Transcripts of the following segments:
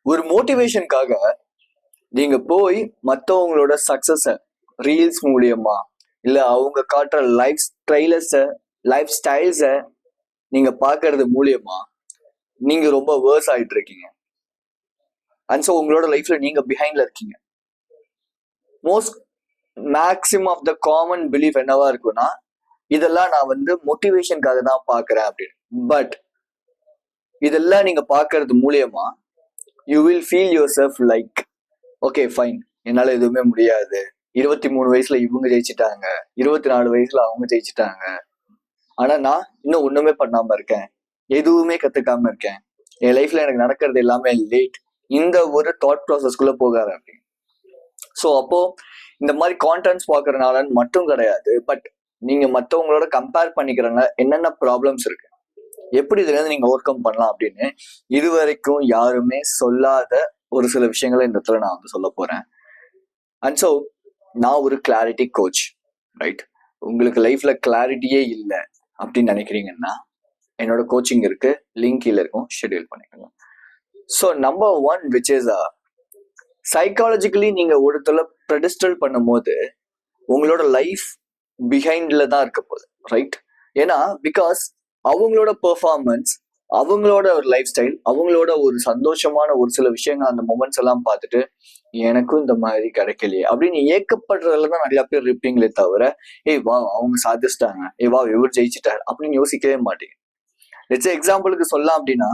ஒரு மோட்டிவேஷனுக்காக நீங்க போய் மற்றவங்களோட சக்சஸ ரீல்ஸ் மூலியமா இல்ல அவங்க காட்டுற லைஃப் ஸ்டைல்ஸ நீங்க பாக்குறது மூலியமா நீங்க ரொம்ப வேர்ஸ் ஆயிட்டு இருக்கீங்க. அண்ட் ஸோ உங்களோட லைஃப்ல நீங்க பிஹைண்ட்ல இருக்கீங்க. Most maximum of the common belief என்னவா இருக்குன்னா, இதெல்லாம் நான் வந்து மோட்டிவேஷனுக்காக தான் பாக்குறேன் அப்படின்னு. பட் இதெல்லாம் நீங்க பாக்குறது மூலியமா you will feel your self like okay fine, என்னால எதுவுமே முடியாது, 23 வயசுல இவங்க ஜெயிச்சுட்டாங்க, 24 வயசுல அவங்க ஜெயிச்சுட்டாங்க, ஆனா நான் இன்னும் ஒண்ணுமே பண்ணாம இருக்கேன், எதுவுமே கத்துக்காம இருக்கேன், என் லைஃப்ல எனக்கு நடக்கிறது எல்லாமே லேட். இந்த ஒரு தாட் ப்ராசஸ்குள்ள போகாது அப்படின்னு. ஸோ அப்போ இந்த மாதிரி கான்டென்ட்ஸ் பாக்குறதுனால மட்டும் கிடையாது, பட் நீங்க மற்றவங்களோட கம்பேர் பண்ணிக்கிறனால என்னென்ன ப்ராப்ளம்ஸ் இருக்கு, எப்படி இதுல இருந்து நீங்க ஓவர் கம் பண்ணலாம் அப்படின்னு இது வரைக்கும் யாருமே சொல்லாத ஒரு சில விஷயங்களை இந்த இடத்துல நான் வந்து சொல்ல போறேன். அண்ட் ஸோ நான் ஒரு கிளாரிட்டி கோச், ரைட்? உங்களுக்கு லைஃப்ல கிளாரிட்டியே இல்லை அப்படின்னு நினைக்கிறீங்கன்னா என்னோட கோச்சிங் இருக்கு, லிங்க் கீழே இருக்கும், ஷெட்யூல் பண்ணிக்கோங்க. So number 1 which is psychologically நீங்க ஒருத்தர ப்ரெடிஸ்டல் பண்ணும் போது உங்களோட லைஃப் பிஹைண்ட்ல தான் இருக்க போகுது, ரைட்? ஏன்னா பிகாஸ் அவங்களோட பெர்ஃபார்மன்ஸ், அவங்களோட ஒரு லைஃப் ஸ்டைல், அவங்களோட ஒரு சந்தோஷமான ஒரு சில விஷயங்கள், அந்த மொமெண்ட்ஸ் எல்லாம் பார்த்துட்டு எனக்கும் இந்த மாதிரி கிடைக்கலையே அப்படின்னு ஏக்கப்படுறதுல தான் நிறைய பேர் இருப்பீங்களே தவிர, ஏய் வா அவங்க சாதிச்சிட்டாங்க, ஏய் வா இவர் ஜெயிச்சிட்டார் அப்படின்னு யோசிக்கவே மாட்டீங்க. லெட்ஸ் எக்ஸாம்பிளுக்கு சொல்லலாம் அப்படின்னா,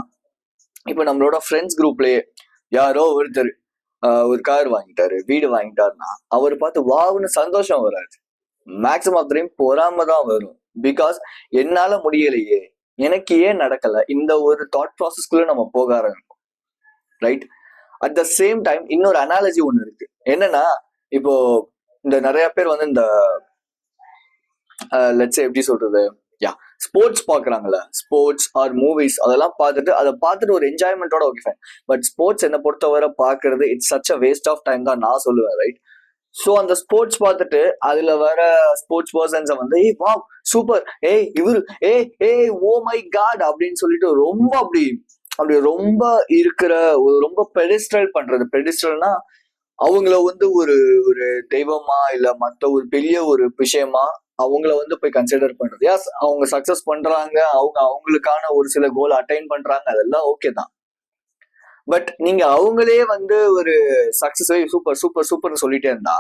இப்போ நம்மளோட ஃப்ரெண்ட்ஸ் குரூப்லயே யாரோ ஒருத்தர் ஒரு கார் வாங்கிட்டாரு, வீடு வாங்கிட்டாருன்னா அவர் பார்த்து வாவுன்னு சந்தோஷம் வராது. மேக்சிமம் ஆஃப் டைம் பொறாம தான் வரும். பிகாஸ் என்னால முடியலையே, எனக்கு ஏன் நடக்கல, இந்த ஒரு தாட் ப்ராசஸ்குள்ள நம்ம போக ஆரம்பிப்போம், right? At the same time இன்னொரு அனாலஜி ஒண்ணு இருக்கு. என்னன்னா, இப்போ இந்த நிறைய பேர் வந்து இந்த லெட்ஸ் எப்படி சொல்றது, ஸ்போர்ட்ஸ் பாக்குறாங்கல்ல, ஸ்போர்ட்ஸ் ஆர் மூவிஸ், அதெல்லாம் பார்த்துட்டு ஒரு என்ஜாய்மெண்டோட ஓகே ஃபைன். பட் ஸ்போர்ட்ஸ் என்ன பொறுத்தவரை பாக்குறது it's such a waste of time தான் நான் சொல்லுவேன், ரைட்? ஸோ அந்த ஸ்போர்ட்ஸ் பார்த்துட்டு அதுல வர ஸ்போர்ட்ஸ் பர்சன்ஸை வந்து ஏய் வா சூப்பர், ஏய் இவரு ஏய் ஓ மை காட் அப்படின்னு சொல்லிட்டு ரொம்ப அப்படி ரொம்ப இருக்கிற ரொம்ப பெடிஸ்ட்ரல் பண்றது. பெடிஸ்ட்ரல்னா அவங்கள வந்து ஒரு ஒரு தெய்வமா இல்ல மற்ற ஒரு பெரிய ஒரு விஷயமா அவங்கள வந்து போய் கன்சிடர் பண்றது. யாஸ் அவங்க சக்சஸ் பண்றாங்க, அவங்களுக்கான ஒரு சில கோல் அட்டைன் பண்றாங்க, அதெல்லாம் ஓகே தான். பட் நீங்க அவங்களே வந்து ஒரு சக்சஸ் சூப்பர் சூப்பர் சூப்பர்னு சொல்லிட்டே இருந்தா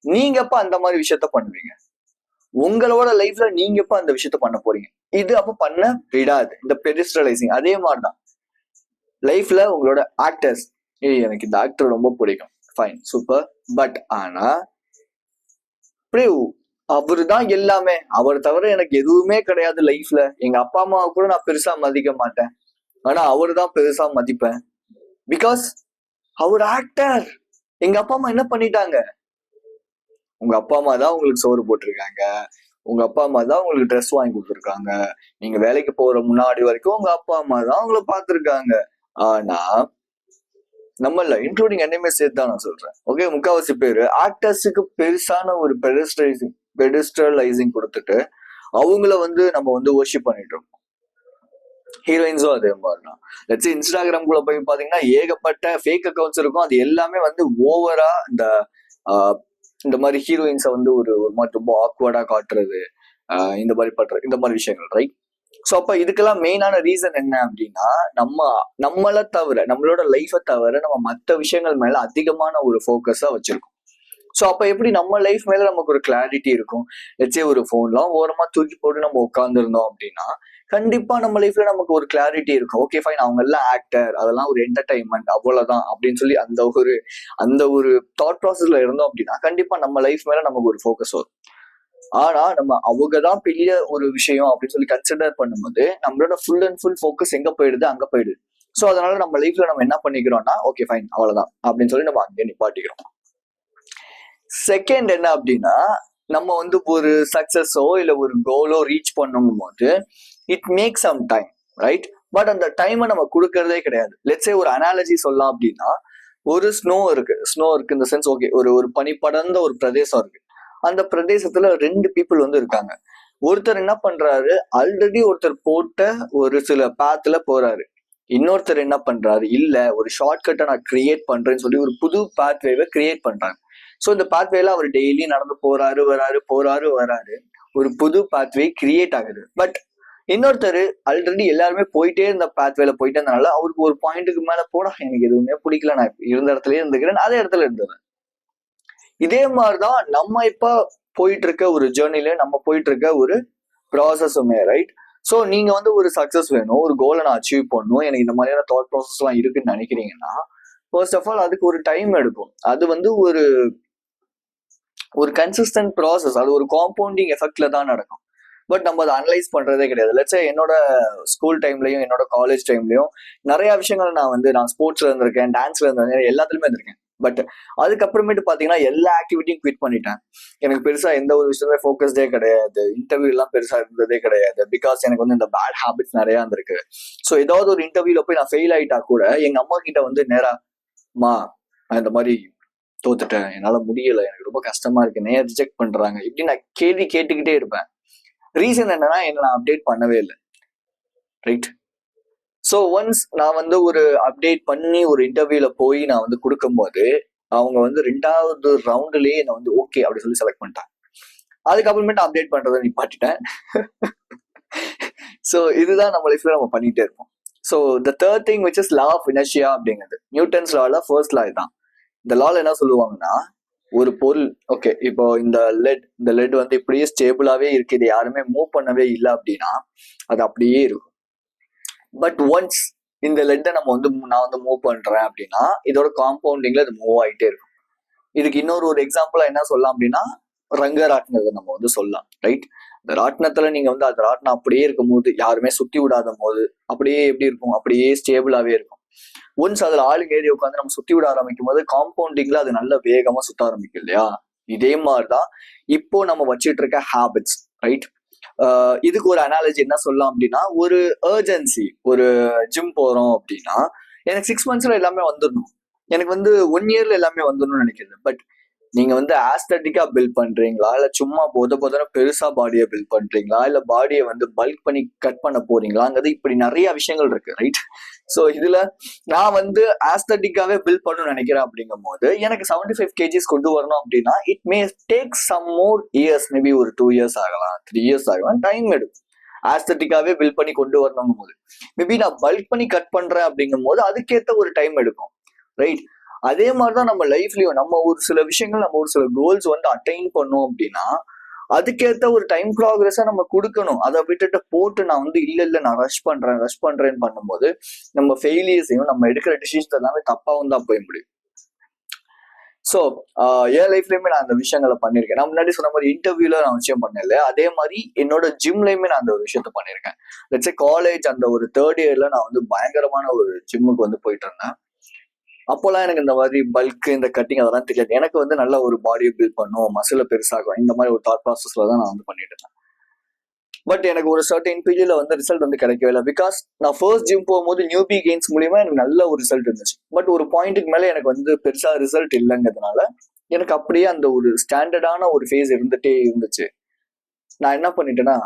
நீங்க எப்ப அந்த மாதிரி விஷயத்த பண்ணுவீங்க? உங்களோட லைஃப்ல நீங்க எப்ப அந்த விஷயத்த பண்ண போறீங்க? இது அப்ப பண்ண விடாது இந்த பெடிஸ்ட்ரலைசிங். அதே மாதிரிதான் லைஃப்ல உங்களோட ஆக்டர்ஸ், ஏய் எனக்கு இந்த ஆக்டர் ரொம்ப பிடிக்கும், ஃபைன் சூப்பர், பட் ஆனா அவரு தான் எல்லாமே, அவர் தவிர எனக்கு எதுவுமே கிடையாது லைஃப்ல, எங்க அப்பா அம்மாவை கூட நான் பெருசா மதிக்க மாட்டேன், ஆனா அவரு தான் பெருசா மதிப்பேன். Because our actor. எங்க அப்பா அம்மா என்ன பண்ணிட்டாங்க? உங்க அப்பா அம்மா தான் உங்களுக்கு சோறு போட்டிருக்காங்க, உங்க அப்பா அம்மா தான் உங்களுக்கு ட்ரெஸ் வாங்கி கொடுத்துருக்காங்க, நீங்க வேலைக்கு போற முன்னாடி வரைக்கும் உங்க அப்பா அம்மா தான் உங்களை பார்த்துருக்காங்க. ஆனா நம்மள இன்க்ளூடிங் என்னையுமே சேர்த்து தான் நான் சொல்றேன், ஓகே, முக்காவாசி பேரு ஆக்டர்ஸுக்கு பெருசான ஒரு பெடிஸ்ட்ரலைசிங் கொடுத்துட்டு அவங்கள வந்து நம்ம வந்து வொர்ஷிப் பண்ணிட்டு இருக்கோம். ஹீரோயின்ஸும் அதே மாதிரிதான். லெட்ஸ் இன்ஸ்டாகிராம்குள்ள போய் பாத்தீங்கன்னா ஏகப்பட்ட ஃபேக் அக்கௌண்ட்ஸ் இருக்கும். அது எல்லாமே வந்து ஓவரா இந்த மாதிரி ஹீரோயின்ஸை வந்து ஒரு மாதிரி ரொம்ப ஆக்வர்டா காட்டுறது, இந்த மாதிரி பண்றது, இந்த மாதிரி விஷயங்கள், ரைட்? ஸோ அப்ப இதுக்கெல்லாம் மெயினான ரீசன் என்ன அப்படின்னா, நம்மளை தவிர, நம்மளோட லைஃபை தவிர நம்ம மற்ற விஷயங்கள் மேல அதிகமான ஒரு ஃபோக்கஸா வச்சிருக்கோம். ஸோ அப்ப எப்படி நம்ம லைஃப் மேல நமக்கு ஒரு கிளாரிட்டி இருக்கும்? லெட்ஸே ஒரு ஃபோன்லாம் ஓரமா தூக்கி போட்டு நம்ம உட்காந்துருந்தோம் அப்படின்னா கண்டிப்பா நம்ம லைஃப்ல நமக்கு ஒரு கிளாரிட்டி இருக்கும். ஓகே ஃபைன், அவங்க எல்லாம் ஆக்டர், அதெல்லாம் ஒரு என்டர்டைன்மெண்ட், அவ்வளவுதான் அப்படின்னு சொல்லி அந்த ஒரு தாட் ப்ராசஸ்ல இருந்தோம் அப்படின்னா கண்டிப்பா நம்ம லைஃப் மேல நமக்கு ஒரு ஃபோக்கஸ் வரும். ஆனா நம்ம அவங்கதான் பெரிய ஒரு விஷயம் அப்படின்னு சொல்லி கன்சிடர் பண்ணும்போது நம்மளோட ஃபுல் அண்ட் ஃபுல் ஃபோக்கஸ் எங்க போயிடுது? அங்க போயிடுது. ஸோ அதனால நம்ம லைஃப்ல நம்ம என்ன பண்ணிக்கிறோம்னா, ஓகே ஃபைன் அவ்வளவுதான் அப்படின்னு சொல்லி நம்ம அங்கே நிப்பாட்டிக்கிறோம். செகண்ட் என்ன அப்படின்னா, நம்ம வந்து ஒரு சக்சஸோ இல்ல ஒரு கோலோ ரீச் பண்ணும் போது it make some time, right? But அந்த டைமை நம்ம கொடுக்கறதே கிடையாது. லெட்ஸே ஒரு அனாலஜி சொல்லலாம் அப்படின்னா, ஒரு ஸ்னோ இருக்கு இந்த சென்ஸ், ஓகே, ஒரு பனி படர்ந்த ஒரு பிரதேசம் இருக்கு. அந்த பிரதேசத்துல 2 பீப்புள் வந்து இருக்காங்க. ஒருத்தர் என்ன பண்றாரு, ஆல்ரெடி ஒருத்தர் போட்ட ஒரு சில பாத்துல போறாரு, இன்னொருத்தர் என்ன பண்றாரு, இல்ல ஒரு ஷார்ட்கட்டை நான் கிரியேட் பண்றேன்னு சொல்லி ஒரு புது பாத்வேவை கிரியேட் பண்றாங்க. ஸோ இந்த பாத்வேல அவர் டெய்லி நடந்து போறாரு வராரு, ஒரு புது பாத்வே கிரியேட் ஆகுது. பட் இன்னொருத்தர் ஆல்ரெடி எல்லாருமே போயிட்டே இருந்த பாத்வேல போயிட்டே இருந்தனால அவருக்கு ஒரு பாயிண்ட்டுக்கு மேல போட எனக்கு எதுவுமே பிடிக்கல, நான் இருந்த இடத்துலயே இருந்துக்கிறேன், அதே இடத்துல இருந்தேன். இதே மாதிரிதான் நம்ம இப்ப போயிட்டு இருக்க ஒரு ஜேர்னில நம்ம போயிட்டு இருக்க ஒரு ப்ராசஸுமே, ரைட்? ஸோ நீங்க வந்து ஒரு சக்சஸ் வேணும், ஒரு கோலை நான் அச்சீவ் பண்ணணும், எனக்கு இந்த மாதிரியான தாட் ப்ராசஸ் எல்லாம் இருக்குன்னு நினைக்கிறீங்கன்னா ஃபர்ஸ்ட் ஆஃப் ஆல் அதுக்கு ஒரு டைம் எடுக்கும். அது வந்து ஒரு கன்சிஸ்டன்ட் ப்ராசஸ், அது ஒரு காம்பவுண்டிங் எஃபெக்ட்ல தான் நடக்கும். பட் நம்ம அதை அனலைஸ் பண்றதே கிடையாது. லட்சம் என்னோட ஸ்கூல் டைம்லயும் என்னோட காலேஜ் டைம்லயும் நிறைய விஷயங்கள் நான் ஸ்போர்ட்ஸ்ல இருந்திருக்கேன், டான்ஸ்ல இருந்திருக்கேன், எல்லாத்துலயுமே இருந்திருக்கேன். பட் அதுக்கப்புறமேட்டு பாத்தீங்கன்னா எல்லா ஆக்டிவிட்டியும் குவிட் பண்ணிட்டேன். எனக்கு பெருசா எந்த ஒரு விஷயமே ஃபோக்கஸ்டே கிடையாது, இன்டர்வியூ எல்லாம் பெருசா இருந்ததே கிடையாது. பிகாஸ் எனக்கு வந்து இந்த பேட் ஹேபிட்ஸ் நிறைய இருந்திருக்கு. ஸோ ஏதாவது ஒரு இன்டர்வியூல போய் நான் ஃபெயில் ஆயிட்டா கூட எங்க அம்மா கிட்ட வந்து நேராமா நான் இந்த மாதிரி தோத்துட்டேன், என்னால முடியல, எனக்கு ரொம்ப கஷ்டமா இருக்கு, நேரம் ரிஜெக்ட் பண்றாங்க, இப்படி நான் கேள்வி கேட்டுக்கிட்டே இருப்பேன். ரீசன் என்னன்னா என்ன நான் அப்டேட் பண்ணவே இல்லை, ரைட்? ஸோ ஒன்ஸ் நான் வந்து ஒரு அப்டேட் பண்ணி ஒரு இன்டர்வியூல போய் நான் வந்து கொடுக்கும்போது அவங்க வந்து 2வது ரவுண்ட்லயே என்னை வந்து ஓகே அப்படி சொல்லி செலக்ட் பண்ணிட்டாங்க. அதுக்கப்புறமேட்டு அப்டேட் பண்றதை நிப்பாட்டிட்டேன். ஸோ இதுதான் நம்ம லைஃப்ல நம்ம பண்ணிட்டே இருப்போம். So the third thing which is law of inertia அப்படிங்கிறது நியூட்டன்ஸ் லால ஃபர்ஸ்ட் லா தான். இந்த லால என்ன சொல்லுவாங்கன்னா, ஒரு பொருள் ஓகே இப்போ இந்த லெட் வந்து இப்படியே ஸ்டேபிளாவே இருக்கு, இது யாருமே மூவ் பண்ணவே இல்லை அப்படின்னா அது அப்படியே இருக்கும். பட் ஒன்ஸ் இந்த லெட்டை நான் வந்து மூவ் பண்றேன் அப்படின்னா இதோட காம்பவுண்டிங்ல அது மூவ் ஆகிட்டே இருக்கும். இதுக்கு இன்னொரு ஒரு எக்ஸாம்பிளா என்ன சொல்லலாம் அப்படின்னா ரங்க ராட்டினத்தை நம்ம வந்து சொல்லலாம், ரைட்? இந்த ராட்டினத்துல நீங்க வந்து அது ராட்டினம் அப்படியே இருக்கும் போது, யாருமே சுத்தி விடாத போது அப்படியே எப்படி இருக்கும், அப்படியே ஸ்டேபிளாவே இருக்கும். ஒன்ஸ் அதுல ஆளுங்க ஏறி உட்காந்து நம்ம சுத்தி விட ஆரம்பிக்கும் போது காம்பவுண்டிங்ல அது நல்ல வேகமா சுத்த ஆரம்பிக்கும் இல்லையா? இதே மாதிரிதான் இப்போ நம்ம வச்சுட்டு இருக்க ஹேபிட்ஸ், ரைட்? இதுக்கு ஒரு அனாலஜி என்ன சொல்லலாம் அப்படின்னா, ஒரு அர்ஜென்சி, ஒரு ஜிம் போறோம் அப்படின்னா எனக்கு 6 monthsல எல்லாமே வந்துடணும், எனக்கு வந்து 1 yearல எல்லாமே வந்துடணும்னு நினைக்கிறேன். பட் நீங்க வந்து ஆஸ்தட்டிக்கா பில்ட் பண்றீங்களா, இல்ல சும்மா போதன பெருசா பாடியை பில்ட் பண்றீங்களா, இல்ல பாடியை வந்து பல்க் பண்ணி கட் பண்ண போறீங்களாங்கிறது இப்படி நிறைய விஷயங்கள் இருக்கு, ரைட்? ஸோ இதுல நான் வந்து ஆஸ்தட்டிக்காவே பில்ட் பண்ணணும்னு நினைக்கிறேன். அப்படிங்கும் போது எனக்கு 75 kgs கொண்டு வரணும் அப்படின்னா it may take some more years, maybe ஒரு 2 years ஆகலாம், 3 years ஆகலாம், டைம் எடுக்கும். ஆஸ்தட்டிக்காவே பில்ட் பண்ணி கொண்டு வரணும் போது மேபி நான் பல்க் பண்ணி கட் பண்றேன் அப்படிங்கும் போது அதுக்கேற்ற ஒரு டைம் எடுக்கும், ரைட்? அதே மாதிரிதான் நம்ம லைஃப்லயும் நம்ம ஒரு சில விஷயங்கள், நம்ம ஒரு சில கோல்ஸ் வந்து அட்டைன் பண்ணோம் அப்படின்னா அதுக்கேற்ற ஒரு டைம் ப்ராக்ரஸா நம்ம கொடுக்கணும். அதை விட்டுட்டு போட்டு நான் வந்து இல்ல நான் ரஷ் பண்றேன்னு பண்ணும்போது நம்ம ஃபெயிலியர்ஸையும் நம்ம எடுக்கிற டிசிஷன்ஸ் எல்லாமே தப்பாவும் தான் போய் முடியும். ஸோ என் லைஃப்லயுமே நான் அந்த விஷயங்களை பண்ணியிருக்கேன். நான் முன்னாடி சொன்ன மாதிரி இன்டர்வியூல நான் விஷயம் பண்ணல, அதே மாதிரி என்னோட ஜிம்லயுமே நான் அந்த ஒரு விஷயத்த பண்ணியிருக்கேன். லெட்ஸ் சே காலேஜ் அந்த ஒரு 3rd yearல நான் வந்து பயங்கரமான ஒரு ஜிம்முக்கு வந்து போயிட்டு இருந்தேன். அப்போல்லாம் எனக்கு இந்த மாதிரி பல்க், இந்த கட்டிங் அதெல்லாம் தெரியாது. எனக்கு வந்து நல்ல ஒரு பாடியை பில்ட் பண்ணும், மசில பெருசாகும், இந்த மாதிரி ஒரு தாட் ப்ராசஸ்ல தான் நான் வந்து பண்ணிட்டு இருந்தேன். பட் எனக்கு ஒரு சர்டன் பீரியட்ல வந்து ரிசல்ட் வந்து கிடைக்கவே இல்லை. பிகாஸ் நான் ஃபர்ஸ்ட் ஜிம் போகும்போது நியூபி கெயின்ஸ் மூலியமா எனக்கு நல்ல ஒரு ரிசல்ட் இருந்துச்சு. பட் ஒரு பாயிண்ட்டுக்கு மேல எனக்கு வந்து பெருசா ரிசல்ட் இல்லைங்கிறதுனால எனக்கு அப்படியே அந்த ஒரு ஸ்டாண்டர்டான ஒரு ஃபேஸ் இருந்துட்டே இருந்துச்சு. நான் என்ன பண்ணிட்டேன்னா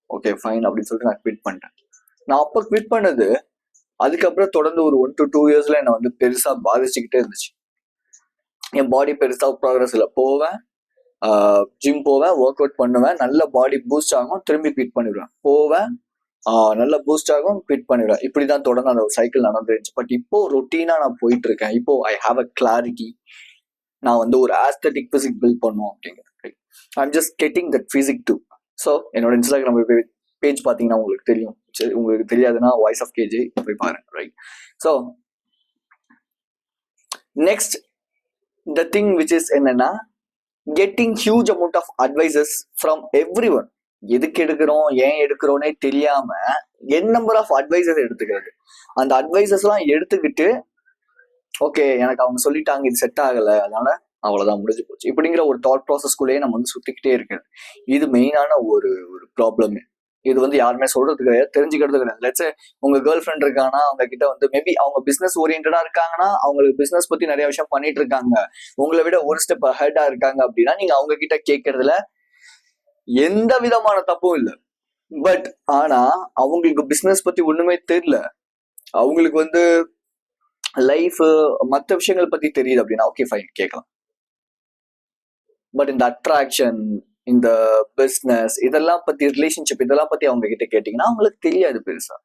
ஓகே ஃபைன் அப்படின்னு சொல்லிட்டு நான் குவிட் பண்ணிட்டேன். நான் அப்ப குவிட் பண்ணது அதுக்கப்புறம் தொடர்ந்து ஒரு 1 to 2 yearsல என்னை வந்து பெருசா பாதிச்சுக்கிட்டே இருந்துச்சு. என் பாடி பெருசா ப்ராக்ரஸ் இல்லை. போவேன், ஜிம் போவேன், ஒர்க் அவுட் பண்ணுவேன், நல்ல பாடி பூஸ்ட் ஆகும், திரும்பி குவிட் பண்ணிடுவேன், போவேன், நல்ல பூஸ்ட் ஆகும், குவிட் பண்ணிடுவேன். இப்படிதான் தொடர்ந்து அந்த ஒரு சைக்கிள் நடந்துருந்துச்சு. பட் இப்போ ரொட்டீனா நான் போயிட்டு இருக்கேன். இப்போ ஐ ஹாவ் அ கிளாரிட்டி, நான் வந்து ஒரு ஆஸ்தட்டிக் பிசிக் பில்ட் பண்ணும் அப்படிங்கிறது. I am just getting that physique too. So என்னோட இன்ஸ்டாகிராம் பேஜ் பார்த்தீங்கன்னா உங்களுக்கு தெரியும். சரி, உங்களுக்கு தெரியாதுன்னா வாய்ஸ் ஆஃப் கேஜே போய் பாருங்க, right? So next the thing which is என்னன்னா getting huge amount of advices from every one. எதுக்கு எடுக்கிறோம், ஏன் எடுக்கிறோன்னே தெரியாம என் நம்பர் ஆஃப் அட்வைசஸ் எடுத்துக்கிறது. அந்த அட்வைசஸ் எல்லாம் எடுத்துக்கிட்டு ஓகே எனக்கு அவங்க சொல்லிட்டாங்க இது செட் ஆகல, அதனால அவ்வளவுதான் முடிஞ்சு போச்சு இப்படிங்கிற ஒரு தாட் ப்ராசஸ்குள்ளேயே நம்ம வந்து சுத்திக்கிட்டே இருக்கிறது. இது மெயினான ஒரு ப்ராப்ளம். இது வந்து யாருமே சொல்றது கிடையாது, தெரிஞ்சுக்கிறது கிடையாது. லெட்ஸ் உங்க கேர்ள் ஃப்ரெண்ட் இருக்காங்கன்னா அவங்க கிட்ட வந்து மேபி அவங்க பிசினஸ் ஓரியன்டா இருக்காங்கன்னா அவங்களுக்கு பிசினஸ் பத்தி நிறைய விஷயம் பண்ணிட்டு இருக்காங்க, உங்களை விட ஒரு ஸ்டெப் ஹெட்டா இருக்காங்க அப்படின்னா நீங்க அவங்க கிட்ட கேட்கறதுல எந்த விதமான தப்பும் இல்லை. பட் ஆனா அவங்களுக்கு பிசினஸ் பத்தி ஒண்ணுமே தெரியல, அவங்களுக்கு வந்து லைஃப் மற்ற விஷயங்கள் பத்தி தெரியுது அப்படின்னா ஓகே ஃபைன் கேட்கலாம். பட் இந்த அட்ராக்ஷன், இந்த பிஸ்னஸ், இதெல்லாம் பத்தி, ரிலேஷன்ஷிப் இதெல்லாம் பத்தி அவங்க கிட்ட கேட்டீங்கன்னா அவங்களுக்கு தெரியாது பெருசா.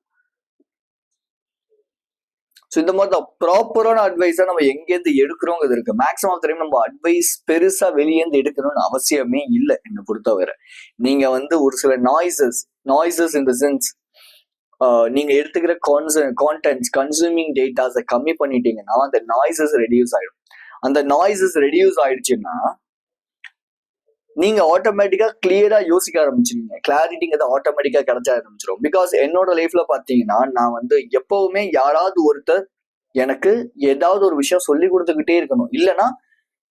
ஸோ இந்த மாதிரி தான் ப்ராப்பரான அட்வைஸா நம்ம எங்கேருந்து எடுக்கிறோங்கிறது இருக்கு. மேக்ஸிமம் ஆஃப் டைம் நம்ம அட்வைஸ் பெருசா வெளியேந்து எடுக்கணும்னு அவசியமே இல்லை என்னை பொறுத்தவரை. நீங்க வந்து ஒரு சில நாய்ஸஸ் இன் த சென்ஸ் நீங்க எடுத்துக்கிற கான்டென்ட்ஸ், கன்சூமிங் டேட்டாஸை கம்மி பண்ணிட்டீங்கன்னா அந்த நாய்ஸஸ் ரெடியூஸ் ஆயிடும். அந்த நாய்ஸஸ் ரெடியூஸ் ஆயிடுச்சுன்னா நீங்க ஆட்டோமேட்டிக்கா கிளியரா யோசிக்க ஆரம்பிச்சிருங்க. கிளாரிட்டிங்கிறது ஆட்டோமேட்டிக்கா கிடைச்ச ஆரம்பிச்சிடும். பிகாஸ் என்னோட லைஃப்ல பாத்தீங்கன்னா நான் வந்து எப்பவுமே யாராவது ஒருத்தர் எனக்கு ஏதாவது ஒரு விஷயம் சொல்லி கொடுத்துக்கிட்டே இருக்கணும், இல்லைன்னா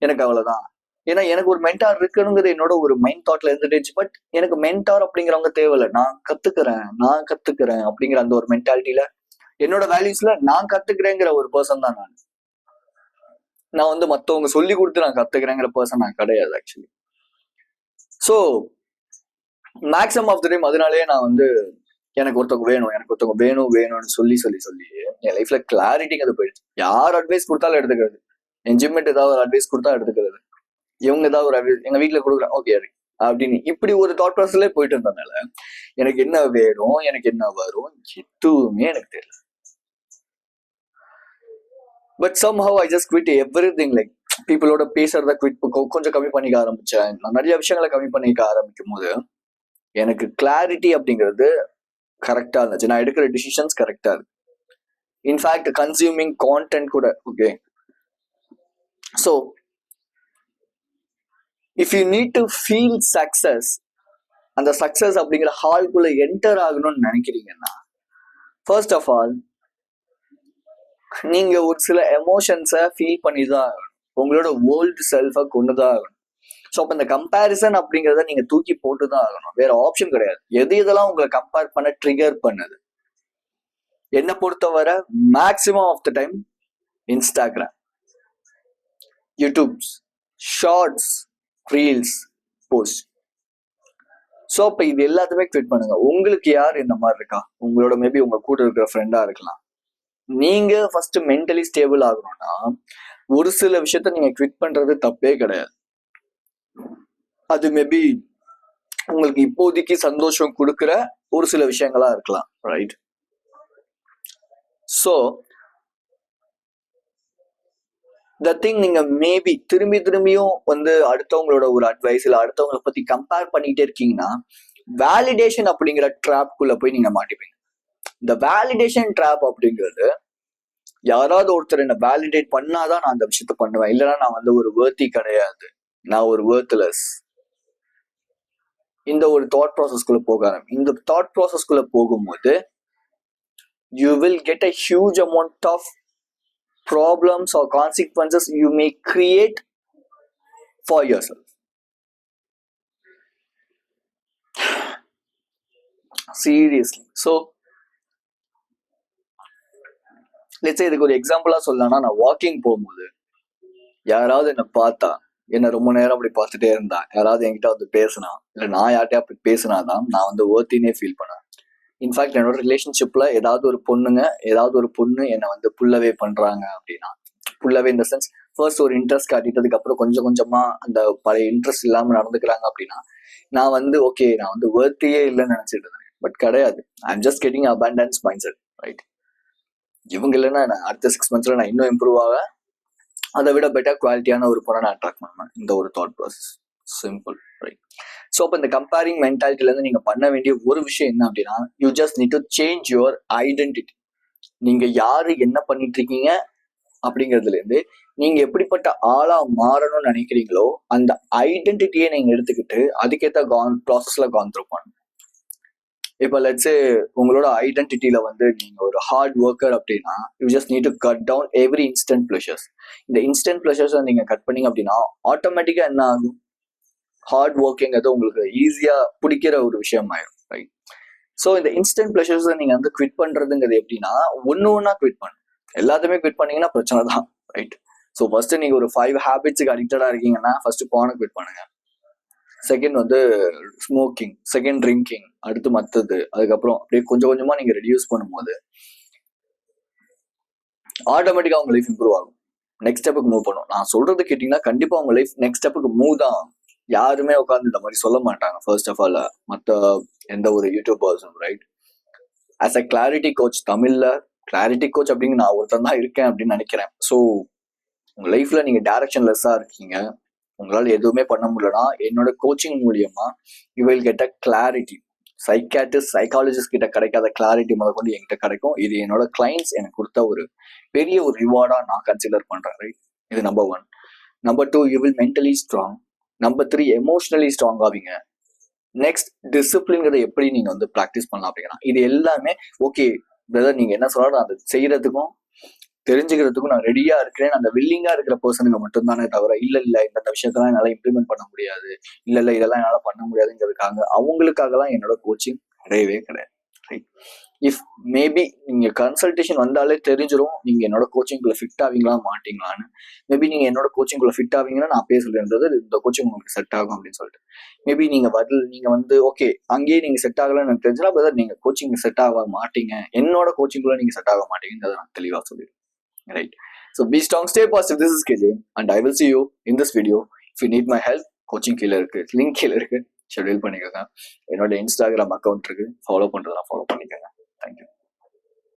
எனக்கு அவ்வளவுதான். ஏன்னா எனக்கு ஒரு மென்டார் இருக்கணுங்கிறது என்னோட ஒரு மைண்ட் தாட்ல இருந்துட்டு. பட் எனக்கு மென்டார் அப்படிங்கிறவங்க தேவையில்லை. நான் கத்துக்கிறேன் அப்படிங்கிற அந்த ஒரு மென்டாலிட்டியில என்னோட வேல்யூஸ்ல நான் கத்துக்கிறேங்கிற ஒரு பர்சன் தான் நான் வந்து மத்தவங்க சொல்லி கொடுத்து நான் கத்துக்கிறேங்கிற பர்சன் நான் கிடையாது actually. So maximum of the time அதனாலேயே நான் வந்து எனக்கு ஒருத்தவங்க வேணும்னு சொல்லி என் லைஃப்ல கிளாரிட்டிங்கிறது போயிடுச்சு. யார் அட்வைஸ் கொடுத்தாலும் எடுத்துக்கிறது. என் ஜிம்மெட் ஏதாவது ஒரு அட்வைஸ் கொடுத்தா எடுத்துக்கிறது. இவங்க ஏதாவது ஒரு அட்வைஸ் எங்க வீட்டுல கொடுக்குறேன் ஓகே அப்படின்னு இப்படி ஒரு தாட் ப்ராசஸ்லேயே போயிட்டு இருந்ததுனால எனக்கு என்ன வேணும், எனக்கு என்ன வரும் எதுவுமே எனக்கு தெரியல. But somehow I just quit everything. Like பீப்புளோட பேசுறத கொஞ்சம் கம்மி பண்ணிக்க ஆரம்பிச்சேன். நான் நிறைய விஷயங்களை கம்மி பண்ணிக்க ஆரம்பிக்கும் போது எனக்கு கிளாரிட்டி அப்படிங்கிறது கரெக்டா இருந்துச்சு. நான் எடுக்கிற டிசிஷன்ஸ் கரெக்டா இருக்கு. இன்ஃபேக்ட் கன்சியூமிங் கான்டென்ட் கூட okay. So if you need to feel success, அந்த சக்சஸ் அப்படிங்கிற ஹால்குள்ள என்டர் ஆகணும்னு நினைக்கிறீங்கன்னா ஃபர்ஸ்ட் ஆஃப் ஆல் நீங்க ஒரு சில எமோஷன்ஸை ஃபீல் பண்ணி தான் ஆகணும். உங்களோட ஓல்டு செல்ஃபை கொண்டுதான் ஆகணும். ஸோ அப்போ இந்த கம்பேரிசன் அப்படிங்கிறத நீங்க தூக்கி போட்டுதான் ஆகணும். வேற ஆப்ஷன் கிடையாது. இதெல்லாம் உங்களை கம்பேர் பண்ண ட்ரிகர் பண்ணுது என்னை பொறுத்தவரை maximum of the time Instagram, YouTube, shorts, reels, post. So அப்போ இது எல்லாத்தையுமே குவிட் பண்ணுங்க. உங்களுக்கு யார் இந்த மாதிரி இருக்கா, உங்களோட மேபி உங்க கூட இருக்கிற ஃப்ரெண்டா இருக்கலாம். நீங்க ஃபர்ஸ்ட் மென்டலி ஸ்டேபிள் ஆகணும்னா ஒரு சில விஷயத்த நீங்க குவிட் பண்றது தப்பே கிடையாது. அது மேபி உங்களுக்கு இப்போதைக்கு சந்தோஷம் கொடுக்குற ஒரு சில விஷயங்களா இருக்கலாம், ரைட்? ஸோ த திங், நீங்க மேபி திரும்பியும் வந்து அடுத்தவங்களோட ஒரு அட்வைஸ் இல்லை அடுத்தவங்களை பத்தி கம்பேர் பண்ணிட்டே இருக்கீங்கன்னா வேலிடேஷன் அப்படிங்கிற ட்ராப்குள்ள போய் நீங்க மாட்டிப்பீங்க. இந்த வேலிடேஷன் ட்ராப் அப்படிங்கிறது யாராவது ஒருத்தர் என்ன வேலிடேட் பண்ணாதான் நான் அந்த விஷயத்த பண்ணுவேன், இல்லைன்னா நான் வந்து ஒரு வேர்த்தி கிடையாது, நான் ஒரு வேர்த்லெஸ். இந்த ஒரு தாட் ப்ராசஸ்குள்ள இந்த தாட் ப்ராசஸ்குள்ள போகும்போது you will get a huge amount of problems or consequences you may create for yourself. Seriously. So let's say இதுக்கு ஒரு எக்ஸாம்பிளா சொல்லலாம்னா, நான் வாக்கிங் போகும்போது யாராவது என்ன பார்த்தா, என்ன ரொம்ப நேரம் அப்படி பார்த்துட்டே இருந்தா, யாராவது என்கிட்ட வந்து பேசினா, இல்லை நான் யார்கிட்டயா அப்படி பேசினாதான் நான் வந்து ஒர்த்தினே ஃபீல் பண்ணேன். இன்ஃபேக்ட் என்னோட ரிலேஷன்ஷிப்ல ஏதாவது ஒரு பொண்ணு என்னை வந்து புல்லவே பண்றாங்க அப்படின்னா, புல்லவே இந்த சென்ஸ் ஃபர்ஸ்ட் ஒரு இன்ட்ரெஸ்ட் காட்டிட்டதுக்கு அப்புறம் கொஞ்சம் கொஞ்சமா அந்த பழைய இன்ட்ரெஸ்ட் இல்லாம நடந்துக்கிறாங்க அப்படின்னா நான் வந்து ஓகே, நான் வந்து ஒர்த்தியே இல்லைன்னு நினைச்சிட்டு இருந்தேன். பட் கிடையாது. I'm just getting abundance mind set, right? இவங்க இல்லைன்னா நான் அடுத்த 6 monthsல நான் இன்னும் இம்ப்ரூவ் ஆவேன், அதை விட பெட்டர் குவாலிட்டியான ஒரு பொண்ணை நான் அட்ராக்ட் பண்ணுவேன். இந்த ஒரு thought process, simple, right? So அப்போ இந்த கம்பேரிங் மென்டாலிட்டிலேருந்து நீங்கள் பண்ண வேண்டிய ஒரு விஷயம் என்ன அப்படின்னா, you just need to change your identity. நீங்கள் யாரு என்ன பண்ணிட்டு இருக்கீங்க அப்படிங்கிறதுலேருந்து நீங்கள் எப்படிப்பட்ட ஆளாக மாறணும்னு நினைக்கிறீங்களோ அந்த ஐடென்டிட்டியை நீங்கள் எடுத்துக்கிட்டு அதுக்கேற்ற ப்ராசஸில் த்ரூ பண்ணணும். இப்போ லெட்ஸே உங்களோட ஐடென்டிட்டியில வந்து நீங்கள் ஒரு ஹார்ட் ஒர்க்கர் அப்படின்னா you just need to cut down every instant pleasures. இந்த இன்ஸ்டன்ட் ப்ளஷர்ஸை நீங்கள் கட் பண்ணீங்க அப்படின்னா ஆட்டோமேட்டிக்காக என்ன ஆகும், ஹார்ட் ஒர்க்கிங்கிறது உங்களுக்கு ஈஸியா பிடிக்கிற ஒரு விஷயம் ஆயிடும், ரைட்? ஸோ இந்த இன்ஸ்டன்ட் ப்ளஷர்ஸை நீங்க வந்து குவிட் பண்றதுங்கிறது எப்படின்னா ஒன்னா குவிட் பண்ணும். எல்லாத்தையுமே குவிட் பண்ணீங்கன்னா பிரச்சனை தான், ரைட்? ஸோ ஃபர்ஸ்ட் நீங்க ஒரு 5 ஹேபிட்ஸுக்கு அடிக்டடா இருக்கீங்கன்னா ஃபர்ஸ்ட் போனை குவிட் பண்ணுங்க. செகண்ட் வந்து ஸ்மோக்கிங், செகண்ட் ட்ரிங்கிங், அடுத்து மற்றது, அதுக்கப்புறம் அப்படியே கொஞ்சம் கொஞ்சமா நீங்க ரெடியூஸ் பண்ணும்போது ஆட்டோமேட்டிக்கா உங்க லைஃப் இம்ப்ரூவ் ஆகும். நெக்ஸ்ட் ஸ்டெப்புக்கு மூவ் பண்ணும். நான் சொல்றது கேட்டீங்கன்னா கண்டிப்பா உங்க லைஃப் நெக்ஸ்ட் ஸ்டெப்புக்கு மூவ் தான். யாருமே உட்காந்து இந்த மாதிரி சொல்ல மாட்டாங்க. ஃபர்ஸ்ட் ஆஃப் ஆல் மற்ற எந்த ஒரு யூடியூபர்ஸும், right? As a clarity coach, தமிழ்ல கிளாரிட்டி கோச் அப்படின்னு நான் ஒருத்தன் தான் இருக்கேன் அப்படின்னு நினைக்கிறேன். ஸோ உங்க லைஃப்ல நீங்க டைரக்ஷன்லெஸ்ஸா இருக்கீங்க, உங்களால எதுவுமே பண்ண முடியலன்னா என்னோட கோச்சிங் மூலியமா you will get a clarity. Psychiatrist, psychologist கிட்ட கிடைக்காத கிளாரிட்டி முதற்கொண்டு என்கிட்ட கிடைக்கும். இது என்னோட கிளைண்ட்ஸ் எனக்கு கொடுத்த ஒரு பெரிய ஒரு ரிவார்டா நான் கன்சிடர் பண்றேன், ரைட்? இது number 1. Number 2, you will mentally strong. Number 3, emotionally strong ஆவீங்க. நெக்ஸ்ட், டிசிப்ளின்கிறத எப்படி நீங்க வந்து ப்ராக்டிஸ் பண்ணலாம் அப்படின்னா, இது எல்லாமே ஓகே பிரதர், நீங்க என்ன சொன்னாலும் அதை செய்யறதுக்கும் தெரிஞ்சுக்கிறதுக்கும் நான் ரெடியா இருக்கிறேன், அந்த வில்லிங்கா இருக்கிற பர்சனுங்க மட்டும்தானே தவிர இல்ல இந்த விஷயத்தெல்லாம் என்னால இம்ப்ளிமெண்ட் பண்ண முடியாது, இல்ல இதெல்லாம் என்னால பண்ண முடியாதுங்கிறதுக்காக அவங்களுக்காகலாம் என்னோட கோச்சிங் கிடையவே கிடையாது. இஃப் மேபி நீங்க கன்சல்டேஷன் வந்தாலே தெரிஞ்சிடும் நீங்க என்னோட கோச்சிங்குள்ள ஃபிட் ஆவீங்களா மாட்டீங்களான்னு. மேபி நீங்க என்னோட கோச்சிங்குள்ள ஃபிட் ஆவீங்கன்னா நான் அப்பயே சொல்லியிருந்தது இந்த கோச்சிங் உங்களுக்கு செட் ஆகும் அப்படின்னு சொல்லிட்டு. மேபி நீங்க நீங்க வந்து ஓகே அங்கேயே நீங்க செட் ஆகலன்னு எனக்கு தெரிஞ்சுனா பிரதர் நீங்க கோச்சிங் செட் ஆக மாட்டீங்க, என்னோட கோச்சிங்குள்ள நீங்க செட் ஆக மாட்டீங்கன்றதை நான் தெளிவா சொல்லிடுறேன், right? So be strong, stay positive. This is KJ and I will see you in this video. If you need my help, coaching கீழே இருக்கு, லிங்க் கீழே இருக்கு, ஷெட்யூல் பண்ணிக்கோங்க. என்னோட இன்ஸ்டாகிராம் அக்கௌண்ட் இருக்கு, ஃபாலோ பண்றதுனா ஃபாலோ பண்ணிக்கோங்க.